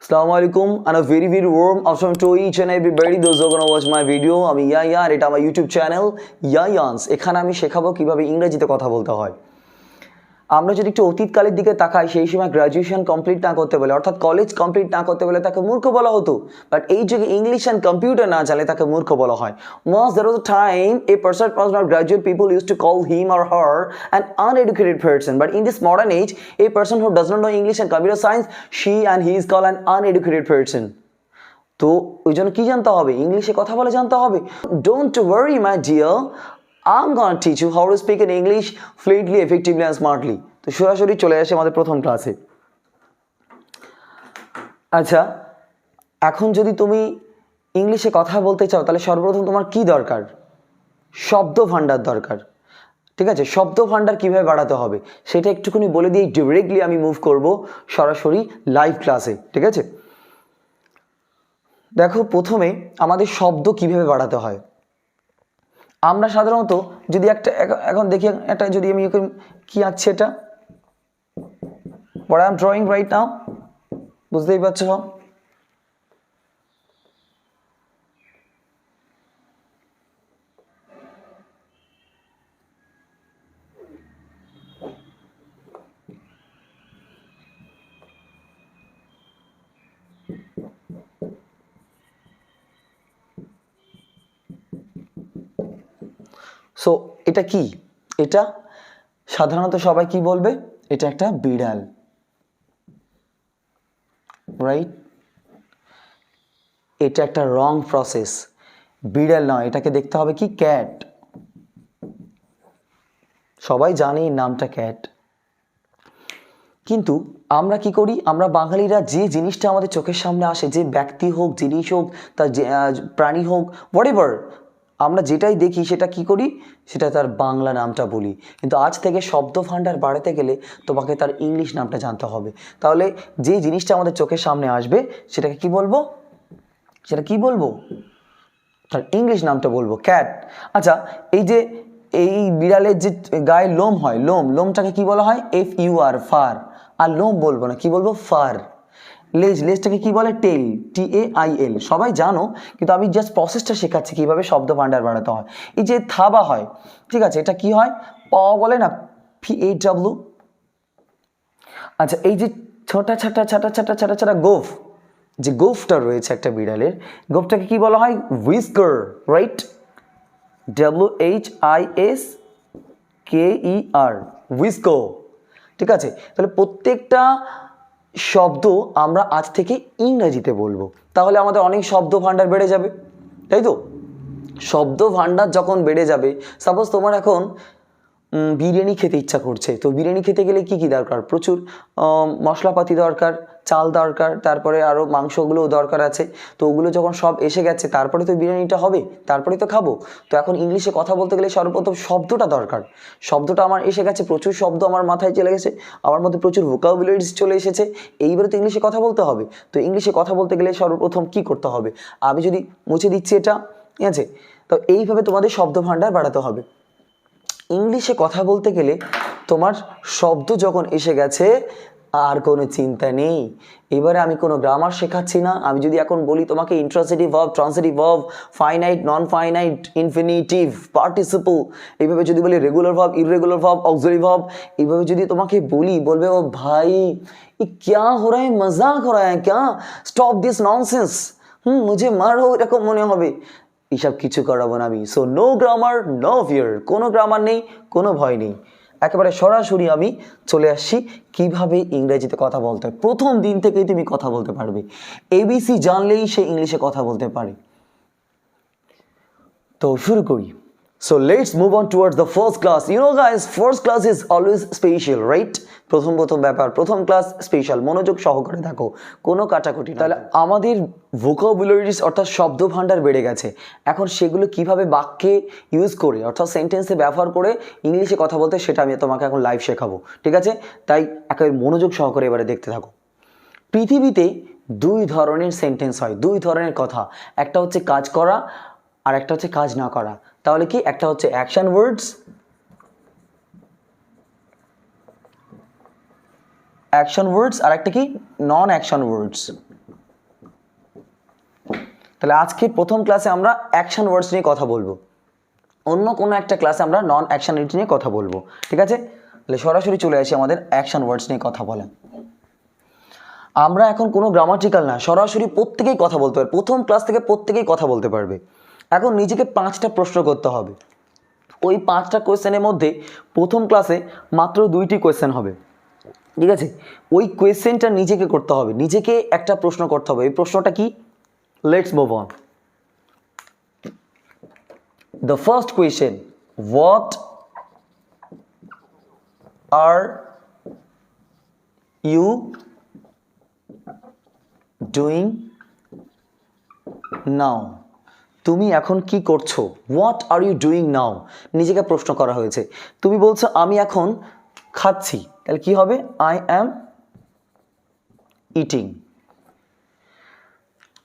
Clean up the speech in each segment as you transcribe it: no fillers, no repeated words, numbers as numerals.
Assalamu alaikum and a very warm welcome to each and everybody those who are gonna watch my video. আমি ইয়ায়া আর এটা আমার YouTube channel ইয়ায়ান্স। এখানে আমি শেখাবো কিভাবে ইংরেজিতে কথা বলতে হয়। আমরা যদি একটু অতীতকালের দিকে তাকাই, সেই সময় গ্র্যাজুয়েশন কমপ্লিট না করতে বলে অর্থাৎ কলেজ কমপ্লিট না করতে বলে তাকে মূর্খ বলা হতো, বাট এই যুগে ইংলিশ অ্যান্ড কম্পিউটার না জানলে তাকে মূর্খ বলা হয়। Once there was a time a person was not graduate, people used to call him or her an uneducated person, but in this modern age a person who does not know English and computer science, she and he is called an uneducated person. তো ওই জন্য কি জানতে হবে? ইংলিশে কথা বলে জানতে হবে। Don't worry my dear, I'm gonna teach you how to speak in English fluently, effectively and smartly. তো সরাসরি চলে আসে আমাদের প্রথম ক্লাসে। আচ্ছা, এখন যদি তুমি ইংলিশে কথা বলতে চাও তাহলে সর্বপ্রথম তোমার কি দরকার? শব্দ ভান্ডার দরকার। ঠিক আছে, শব্দ ভান্ডার কিভাবে বাড়াতে হবে সেটা একটুখানি বলে দিয়ে ডিরেক্টলি আমি মুভ করব সরাসরি লাইভ ক্লাসে। ঠিক আছে, দেখো প্রথমে আমাদের শব্দ কিভাবে বাড়াতে হয়। আমরা সাধারণত যদি এখন দেখি একটা, যদি আমি কি আঁকছি, এটা what I am drawing right now, বুঝতেই পারছো সব। সো এটা কি? এটা সাধারণত সবাই কি বলবে? এটা একটা বিড়াল, রাইট? এটা একটা রং প্রসেস, বিড়াল নয়, এটাকে দেখতে হবে কি ক্যাট। সবাই জানে নামটা ক্যাট, কিন্তু আমরা কি করি? আমরা বাঙালিরা যে জিনিসটা আমাদের চোখের সামনে আসে, যে ব্যক্তি হোক, জিনিস হোক, তার প্রাণী হোক, হোয়াটএভার, আমরা যেটাই দেখি সেটা কি করি? সেটা তার বাংলা নামটা বলি। কিন্তু আজ থেকে শব্দ ভান্ডার বাড়াতে গেলে তোমাকে তার ইংলিশ নামটা জানতে হবে। তাহলে যে জিনিসটা আমাদের চোখের সামনে আসবে সেটাকে কি বলবো? সেটা কি বলবো? তার ইংলিশ নামটা বলবো, ক্যাট। আচ্ছা, এই বিড়ালের যে গায়ে লোম হয়, লোমটাকে কি বলা হয়? FUR, fur. আর লোম বলবো না, কি বলবো? ফার। লেজটাকে কি বলে? টেল, TAIL। সবাই জানো, কিন্তু আমি জাস্ট প্রসেসটা শেখাচ্ছি কিভাবে শব্দ ভান্ডার বাড়াতে হয়। এই যে থাবা হয়, ঠিক আছে, এটা কি হয়? প বলে না, PAW। আচ্ছা, এই যে ছোটা ছাটা ছাটা ছাটা ছাটা ছাটা গোফ, যে গোফটা রয়েছে একটা বিড়ালের, গোফটাকে কি বলা হয়? Whisker, right? WHISKER, হুইস্কো। ঠিক আছে, তাহলে প্রত্যেকটা শব্দ আমরা আজ থেকে ইংরেজিতে বলবো, তাহলে আমাদের অনেক শব্দ ভান্ডার বেড়ে যাবে, তাই তো? শব্দ ভান্ডার যখন বেড়ে যাবে, সাপোজ তোমার এখন বিরিয়ানি খেতে ইচ্ছা করছে, তো বিরিয়ানি খেতে গেলে কি কি দরকার? প্রচুর মশলাপাতি দরকার, চাল দরকার, তারপরে আরও মাংসগুলোও দরকার আছে। তো ওগুলো যখন সব এসে গেছে তারপরে তো বিরিয়ানিটা হবে, তারপরে তো খাবো। তো এখন ইংলিশে কথা বলতে গেলে সর্বপ্রথম শব্দটা দরকার। শব্দটা আমার এসে গেছে, প্রচুর শব্দ আমার মাথায় চলে গেছে, আমার মধ্যে প্রচুর ভোকাবুলারিজ চলে এসেছে, এইবারে তো ইংলিশে কথা বলতে হবে। তো ইংলিশে কথা বলতে গেলে সর্বপ্রথম কি করতে হবে? আমি যদি মুছে দিচ্ছি এটা, ঠিক আছে, তো এইভাবে তোমাদের শব্দ ভান্ডার বাড়াতে হবে। ইংলিশে কথা বলতে গেলে তোমার শব্দ যখন এসে গেছে আর কোনো চিন্তা নেই। এবারে আমি কোনো গ্রামার শেখাচ্ছি না। আমি যদি এখন বলি তোমাকে intransitive verb, transitive verb, finite, non finite, infinitive, participle, এইভাবে যদি বলি regular verb, irregular verb, auxiliary verb, এইভাবে যদি তোমাকে বলি, বলবে ও ভাই ये क्या हो रहा है, मजाक हो रहा है क्या, স্টপ দিস ননসেন্স, মুঝে মারো, এরকম মনে হবে। এইসব কিছু করাবো না আমি। So no grammar, no fear, কোনো গ্রামার নেই, কোনো ভয় নেই। একেবারে সরাসরি আমি চলে আসছি কিভাবে ইংরেজিতে কথা বলতে হয়। প্রথম দিন থেকেই তুমি কথা বলতে পারবে। ABC জানলেই সে ইংলিশে কথা বলতে পারে। তো শুরু করি। So let's move on towards the first class. You know guys, first class is always special, right? প্রথম ব্যাপার, প্রথম ক্লাস স্পেশাল। মনোযোগ সহকারে দেখো, কোনো কাটাকুটি। তাহলে আমাদের ভোকাবুলারিজ অর্থাৎ শব্দ ভান্ডার বেড়ে গেছে। এখন সেগুলো কিভাবে বাক্যে ইউজ করে অর্থাৎ সেন্টেন্সে ব্যবহার করে ইংলিশে কথা বলতে, সেটা আমি তোমাকে এখন লাইভ শেখাবো। ঠিক আছে, তাই একেবারে মনোযোগ সহকারে এবারে দেখতে থাকো। পৃথিবীতে দুই ধরনের সেন্টেন্স হয়, দুই ধরনের কথা। একটা হচ্ছে কাজ করা আর একটা হচ্ছে কাজ না করা। তাহলে কি? একটা হচ্ছে অ্যাকশন ওয়ার্ডস, অ্যাকশন ওয়ার্ডস, আর একটা কি? নন অ্যাকশন ওয়ার্ডস। তাহলে আজকে প্রথম ক্লাসে আমরা অ্যাকশন ওয়ার্ডস নিয়ে কথা বলবো, অন্য কোনো একটা ক্লাসে আমরা নন অ্যাকশনালিটি নিয়ে কথা বলবো, ঠিক আছে? তাহলে সরাসরি চলে আসি আমাদের অ্যাকশন ওয়ার্ডস নিয়ে কথা বলা। আমরা এখন কোনো গ্রামাটিক্যাল না, সরাসরি প্রত্যেকেই কথা বলতে পারবে, প্রথম ক্লাস থেকে প্রত্যেকেই কথা বলতে পারবে। এখন নিজেকে 5টা প্রশ্ন করতে হবে। ওই 5টা কোয়েশ্চেনের মধ্যে প্রথম ক্লাসে মাত্র 2টি কোয়েশ্চেন হবে, ঠিক আছে? ওই কোয়েশ্চেনটা নিজেকে করতে হবে, নিজেকে একটা প্রশ্ন করতে হবে। এই প্রশ্নটা কি? Let's move on. The first question, what are you doing now? তুমি এখন কি করছো? What are you doing now? নিজেকে প্রশ্ন করা হয়েছে। তুমি বলছো আমি এখন খাচ্ছি, তাহলে কি হবে? I am eating।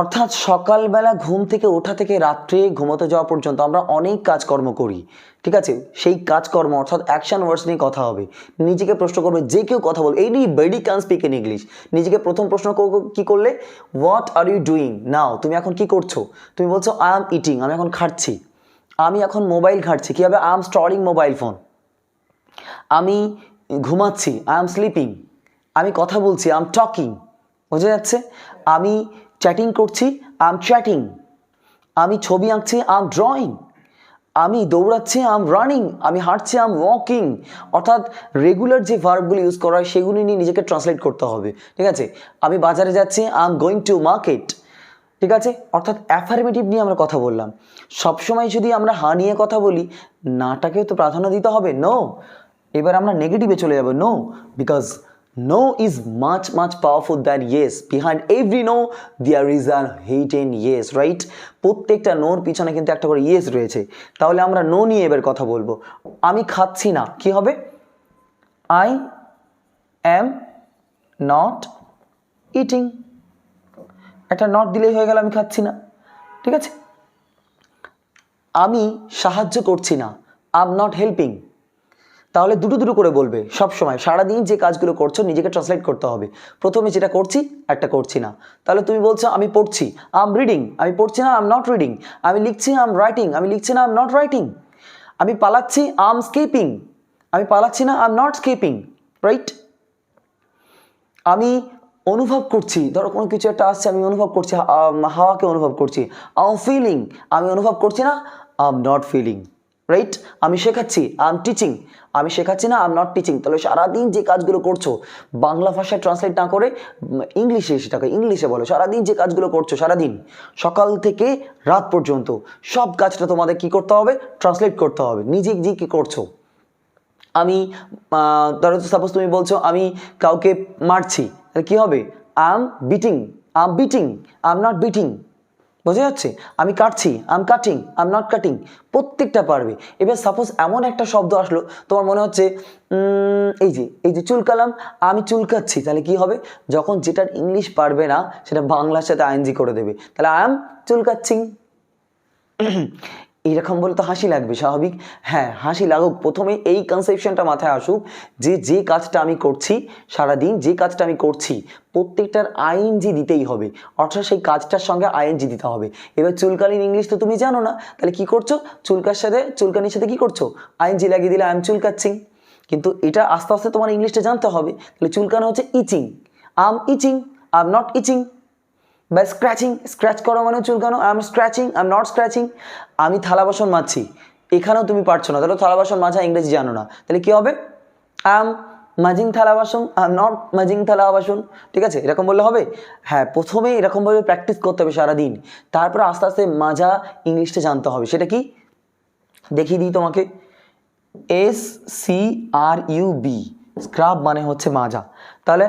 অর্থাৎ সকালবেলা ঘুম থেকে ওঠা থেকে রাত্রে ঘুমোতে যাওয়া পর্যন্ত আমরা অনেক কাজকর্ম করি, ঠিক আছে? সেই কাজকর্ম অর্থাৎ অ্যাকশন ওয়ার্ডস নিয়ে কথা হবে। নিজেকে প্রশ্ন করবে, যে কেউ কথা বলবে, anybody can speak in English. নিজেকে প্রথম প্রশ্ন কি করলে? What are you doing now? তুমি এখন কি করছো? তুমি বলছো আই এম ইটিং, আমি এখন খাচ্ছি। আমি এখন মোবাইল ঘাঁটছি, কি হবে? I am scrolling mobile phone. আমি ঘুমাচ্ছি, আই এম স্লিপিং। আমি কথা বলছি, আই এম টকিং। বোঝা যাচ্ছে? আমি চ্যাটিং করছি, আই এম চ্যাটিং। আমি ছবি আঁকছি, আই এম ড্রয়িং। আমি দৌড়াচ্ছি, আই এম রানিং। আমি হাঁটছি, আই এম ওয়াকিং। অর্থাৎ রেগুলার যে ভার্বগুলো ইউজ করা হয় সেগুলি নিয়ে নিজেকে ট্রান্সলেট করতে হবে, ঠিক আছে? আমি বাজারে যাচ্ছি, I am going to market, ঠিক আছে? অর্থাৎ অ্যাফার্মেটিভ নিয়ে আমরা কথা বললাম। সবসময় যদি আমরা হা নিয়ে কথা বলি, নাটাকেও তো প্রাধান্য দিতে হবে। নো, এবার আমরা নেগেটিভে চলে যাব। No, because no is much powerful than yes. Behind every no there is a hidden yes, right? প্রত্যেকটা নোর পিছনে কিন্তু একটা করে ইয়েস রয়েছে। তাহলে আমরা নো নিয়ে এবার কথা বলবো। আমি খাচ্ছি না, কি হবে? I am not eating। একটা নট দিলেই হয়ে গেল, আমি খাচ্ছি না, ঠিক আছে? আমি সাহায্য করছি না, I am not helping। তাহলে দুটো করে বলবে সব সময়। সারাদিন যে কাজগুলো করছো নিজেকে ট্রান্সলেট করতে হবে। প্রথমে যেটা করছি, একটা করছি না। তাহলে তুমি বলছো আমি পড়ছি, আই এম রিডিং। আমি পড়ছি না, আই এম নট রিডিং। আমি লিখছি, আই এম রাইটিং। আমি লিখছি না, আই এম নট রাইটিং। আমি পালাচ্ছি, আই এম স্কেপিং। আমি পালাচ্ছি না, I am not escaping, right? আমি অনুভব করছি, ধরো কোনো কিছু একটা আসছে, আমি অনুভব করছি, হাওয়াকে অনুভব করছি, আই এম ফিলিং। আমি অনুভব করছি না, I am not feeling, right? আমি শেখাচ্ছি, আই এম টিচিং। আমি শেখাচ্ছি না, আই এম নট টিচিং। তাহলে সারাদিন যে কাজগুলো করছো বাংলা ভাষায় ট্রান্সলেট না করে ইংলিশে, সেটাকে ইংলিশে বলো। সারাদিন যে কাজগুলো করছো, সারাদিন সকাল থেকে রাত পর্যন্ত সব কাজটা তোমাদের কি করতে হবে? ট্রান্সলেট করতে হবে। নিজে যে কী করছো। আমি ধরো সাপোজ তুমি বলছো আমি কাউকে মারছি, তাহলে কী হবে? I am beating. I am beating, I am not beating. বোঝা যাচ্ছে? আমি কাটছি, I am cutting, I am not cutting. প্রত্যেকটা পারবে। এবার সাপোজ এমন একটা শব্দ আসলো, তোমার মনে হচ্ছে এই যে চুলকালাম, আমি চুলকাচ্ছি, তাহলে কি হবে? যখন যেটার ইংলিশ পারবে না সেটা বাংলার সাথে আইএনজি করে দেবে। তাহলে আই এম চুলকাচ্ছিং। এইরকম বলে তো হাসি লাগবে, স্বাভাবিক। হ্যাঁ, হাসি লাগুক। প্রথমে এই কনসেপশনটা মাথায় আসুক যে কাজটা আমি করছি সারাদিন, যে কাজটা আমি করছি প্রত্যেকটার আইএনজি দিতেই হবে। অর্থাৎ সেই কাজটার সঙ্গে আইএনজি দিতে হবে। এবার চুলকানির ইংলিশ তো তুমি জানো না, তাহলে কি করছো? চুলকানির সাথে কি করছো? আইএনজি লাগিয়ে দিলে, আই এম চুলকাচ্ছিং। কিন্তু এটা আস্তে আস্তে তোমার ইংলিশটা জানতে হবে। তাহলে চুলকানো হচ্ছে itching, I am itching, I am not itching. বা স্ক্র্যাচিং, স্ক্র্যাচ করা মানে চুলকানো, I am scratching, I am not scratching. আমি থালা বাসন মাজছি, এখানেও তুমি পারছো না, তাহলে থালা বাসন মাজা ইংরেজি জানো না, তাহলে কি হবে? আই এম মাজিং থালা বাসন, আই এম নট মাজিং থালা বাসন, ঠিক আছে? এরকম বললে হবে? হ্যাঁ, প্রথমে এরকমভাবে প্র্যাকটিস করতে হবে সারাদিন, তারপরে আস্তে আস্তে মাজা ইংলিশটা জানতে হবে। সেটা কি দেখিয়ে দিই তোমাকে। SCRUB, স্ক্রাব মানে হচ্ছে মাজা। তাহলে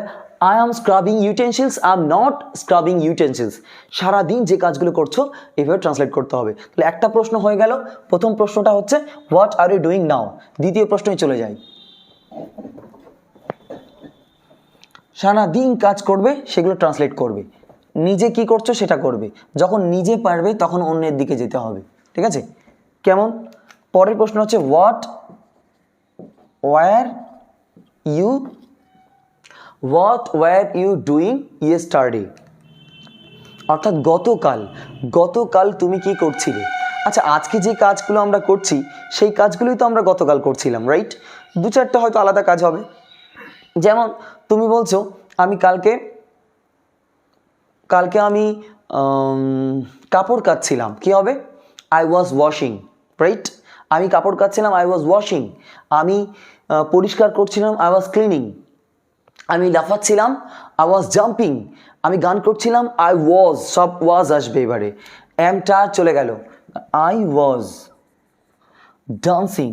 I am scrubbing utensils, I am not scrubbing utensils। সারাদিন যে কাজগুলো করছো এভাবে ট্রান্সলেট করতে হবে। তাহলে একটা প্রশ্ন হয়ে গেল। প্রথম প্রশ্নটা হচ্ছে what are you doing now. দ্বিতীয় প্রশ্নে চলে যাই। সারাদিন কাজ করবে, সেগুলো ট্রান্সলেট করবে। নিজে কি করছো সেটা করবে। যখন নিজে পারবে তখন অন্যের দিকে যেতে হবে, ঠিক আছে? কেমন? পরের প্রশ্ন হচ্ছে what were you doing yesterday. অর্থাৎ গতকাল তুমি কি করছিলে। আচ্ছা, আজকে যে কাজগুলো আমরা করছি সেই কাজগুলোই তো আমরা গতকাল করছিলাম, রাইট? দু চারটা হয়তো আলাদা কাজ হবে। যেমন তুমি বলছো আমি কালকে আমি কাপড় কাচ্ছিলাম, কি হবে? I was washing, right? আমি কাপড় কাচ্ছিলাম, আই ওয়াজ ওয়াশিং। আমি পরিষ্কার করছিলাম, আই ওয়াজ ক্লিনিং। আমি লাফাচ্ছিলাম, আই ওয়াজ জাম্পিং। আমি গান করছিলাম, আই ওয়াজ, সব ওয়াজ আসবে এবারে, এমটা চলে গেল। আই ওয়াজ ডান্সিং,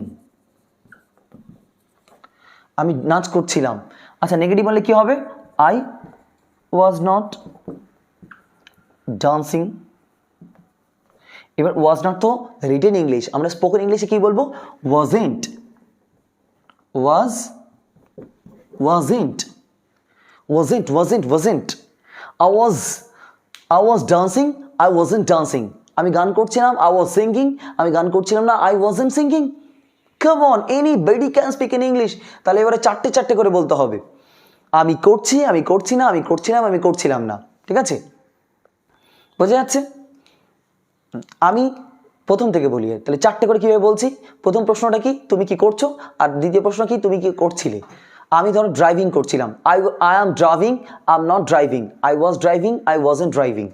আমি নাচ করছিলাম। আচ্ছা, নেগেটিভ বললে কি হবে? I was not dancing. এবার ওয়াজ নট তো রিটেন ইংলিশ, আমরা স্পোকেন ইংলিশে কি বলবো? Wasn't, wasn't. I was dancing, I wasn't dancing. আমি গান করছিলাম, I was singing, আমি গান করছিলাম না, I wasn't singing. Come on, anybody can speak in English. তাহলে এবারে চারটে করে বলতে হবে। আমি করছি, আমি করছি না, আমি করছিলাম, আমি করছিলাম না। ঠিক আছে, বোঝা যাচ্ছে? আমি প্রথম থেকে বলি, তাহলে চারটে করে কীভাবে বলছি? প্রথম প্রশ্নটা কি, তুমি কি করছো? আর দ্বিতীয় প্রশ্ন কি, তুমি কি করছিলে? আমি ধরো ড্রাইভিং করছিলাম, I am driving, I am not driving. I was driving, I wasn't driving.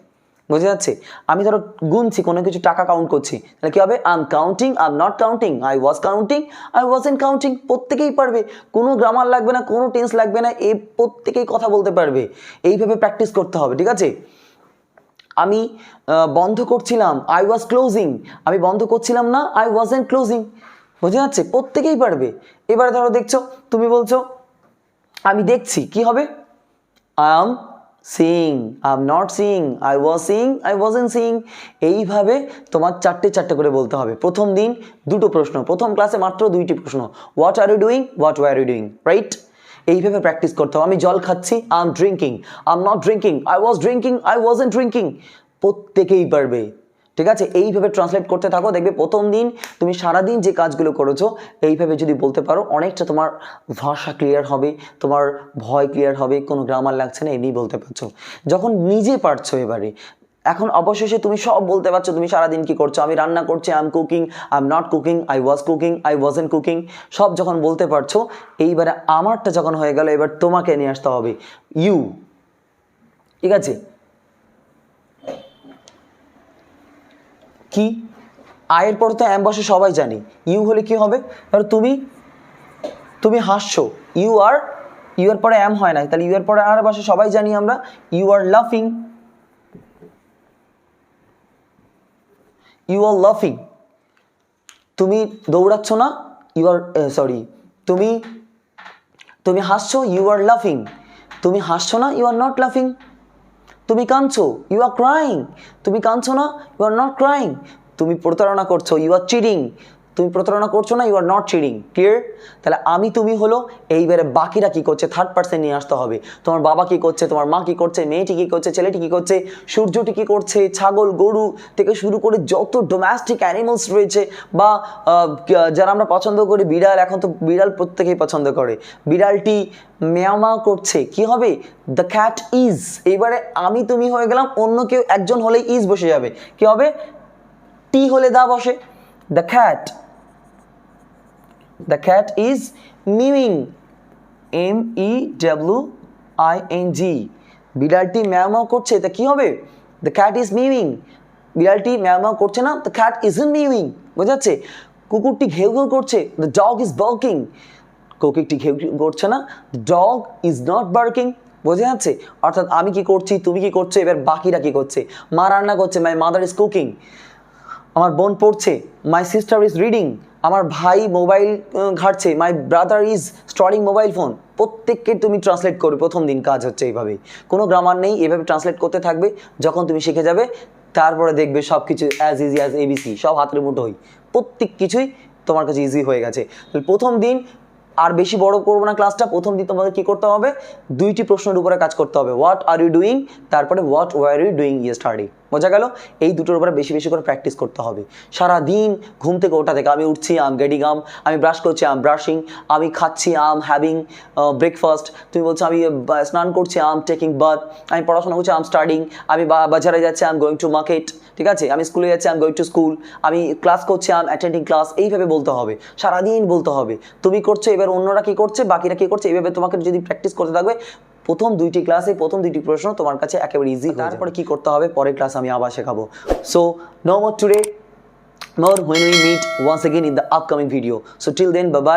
বোঝা যাচ্ছে? আমি ধরো গুনছি, কোনো কিছু টাকা কাউন্ট করছি, তাহলে কী হবে? I am counting, I am not counting. I was counting, I wasn't counting. প্রত্যেকেই পারবে, কোনো গ্রামার লাগবে না, কোনো টেন্স লাগবে না, এই প্রত্যেকেই কথা বলতে পারবে। এইভাবে প্র্যাকটিস করতে হবে, ঠিক আছে? আমি বন্ধ করছিলাম, আই ওয়াজ ক্লোজিং। আমি বন্ধ করছিলাম না, আই ওয়াজন্ট ক্লোজিং। বোঝা যাচ্ছে? প্রত্যেকেই পারবে। এবারে ধরো দেখছো, তুমি বলছো আমি দেখছি, কি হবে? I am seeing, I am not seeing. I was seeing, I wasn't seeing. এইভাবে তোমার চারটে করে বলতে হবে। প্রথম দিন দুটো প্রশ্ন, প্রথম ক্লাসে মাত্র 2টি প্রশ্ন। What are you doing, what were you doing, right? এইভাবে প্র্যাকটিস করতে হবে। আমি জল খাচ্ছি, I am drinking, I am not drinking. I was drinking, I wasn't drinking. প্রত্যেকেই পারবে, ঠিক আছে? এইভাবে ট্রান্সলেট করতে থাকো, দেখবে প্রথম দিন তুমি সারাদিন যে কাজগুলো করেছো এইভাবে যদি বলতে পারো, অনেকটা তোমার ভাষা ক্লিয়ার হবে, তোমার ভয় ক্লিয়ার হবে, কোনো গ্রামার লাগছে না, এমনি বলতে পারছো। যখন নিজে পারছো এবারে, এখন অবশেষে তুমি সব বলতে পারছো, তুমি সারাদিন কি করছো। আমি রান্না করছি, I am cooking, I am not cooking, I was cooking, I wasn't cooking. সব যখন বলতে পারছো, এইবারে আমারটা যখন হয়ে গেল, এবার তোমাকে নিয়ে আসতে হবে ইউ, ঠিক আছে? কি আয়ের পর তো অ্যাম বসে, সবাই জানি। ইউ হলে কি হবে? ধরো তুমি হাসছো, ইউ এর পরে অ্যাম হয় না, তাহলে ইউ এর পরে আর বসে, সবাই জানি আমরা। ইউ আর লাফিং, ইউ আর লাফিং। তুমি দৌড়াচ্ছ না, ইউ আর সরি, তুমি হাসছো, ইউ আর লাফিং। তুমি হাসছো না, ইউ আর নট লাফিং। তুমি কাঁদছো, ইউ আর ক্রাইং। তুমি কাঁদছো না, ইউ আর নট ক্রাইং। তুমি প্রতারণা করছো, ইউ আর চিটিং। তুমি প্রতারণা করছো না, you are not cheating. Clear? তাহলে আমি তুমি হলো, এইবারে বাকিরা কি করছে থার্ড পার্সন নিয়ে আসতে হবে। তোমার বাবা কি করছে, তোমার মা কি করছে, মেয়েটি কি করছে, ছেলেটি কি করছে, সূর্যটি কি করছে, ছাগল গরু থেকে শুরু করে যত ডোমেস্টিক অ্যানিমালস রয়েছে, বা যারা আমরা পছন্দ করি, বিড়াল, এখন তো বিড়াল প্রত্যেকেই পছন্দ করে। বিড়ালটি ম্যাও করছে, কি হবে? The cat is. এইবারে আমি তুমি হয়ে গেলাম, অন্য কেউ একজন হলেই ইজ বসে যাবে, কি হবে? টি হলে দা বসে। The cat is mewing, MEWING। বিড়ালটি ম্যাও করছে, তা কি হবে? The cat is mewing. বিড়ালটি ম্যাও করছে না, দ্য ক্যাট ইজন্ট মিউইং। বোঝাচ্ছে? কুকুরটি ঘেউ ঘেউ করছে, দ্য ডগ ইজ বার্কিং। কুকুরটি ঘেউ ঘেউ করছে না, the dog is not barking. বোঝা যাচ্ছে? অর্থাৎ আমি কি করছি, তুমি কি করছো, এবার বাকিরা কি করছে। মা রান্না করছে, মাই মাদার ইজ কুকিং। আমার বোন পড়ছে, মাই সিস্টার ইজ রিডিং। আমার ভাই মোবাইল ঘাঁটছে, my brother is strolling mobile phone. প্রত্যেককে তুমি ট্রান্সলেট করবে। প্রথম দিন কাজ হচ্ছে এইভাবে, কোনো গ্রামার নেই, এভাবে ট্রান্সলেট করতে থাকবে। যখন তুমি শিখে যাবে, তারপরে দেখবে সব কিছু অ্যাজ ইজি অ্যাজ ABC, সব হাতের মুঠোই, প্রত্যেক কিছুই তোমার কাছে ইজি হয়ে গেছে। প্রথম দিন আর বেশি বড় করবো না ক্লাসটা। প্রথম দিন তোমাদের কি করতে হবে? 2টি প্রশ্নের উপরে কাজ করতে হবে। হোয়াট আর ইউ ডুইং, তারপরে what were you doing yesterday. বোঝা গেল? এই দুটোর উপরে বেশি বেশি করে প্র্যাকটিস করতে হবে। সারাদিন ঘুম থেকে ওঠা থেকে আমি উঠছি, আম গেটিং আম, আমি ব্রাশ করছি, আম ব্রাশিং, আমি খাচ্ছি, আম হ্যাভিং ব্রেকফাস্ট, তুমি বলছো আমি স্নান করছি, আম টেকিং বাথ, আমি পড়াশোনা করছি, আম স্টাডিং, আমি বাজারে যাচ্ছি, আম গোয়িং টু মার্কেট, ঠিক আছে, আমি স্কুলে যাচ্ছি, আম গোয়িং টু স্কুল, আমি ক্লাস করছি, আম অ্যাটেন্ডিং ক্লাস, এইভাবে বলতে হবে, সারাদিন বলতে হবে। তুমি করছো, এবার অন্যরা কী করছে, বাকিরা কী করছে, এইভাবে তোমাকে যদি প্র্যাকটিস করতে থাকবে, প্রথম দুইটি ক্লাসে প্রথম দুইটি প্রশ্ন তোমার কাছে একেবারে ইজি হয়ে যাবে। তারপরে কী করতে হবে পরের ক্লাস আমি আবার শেখাবো। So no more today, more when we meet once again in the upcoming video. So till then, bye bye.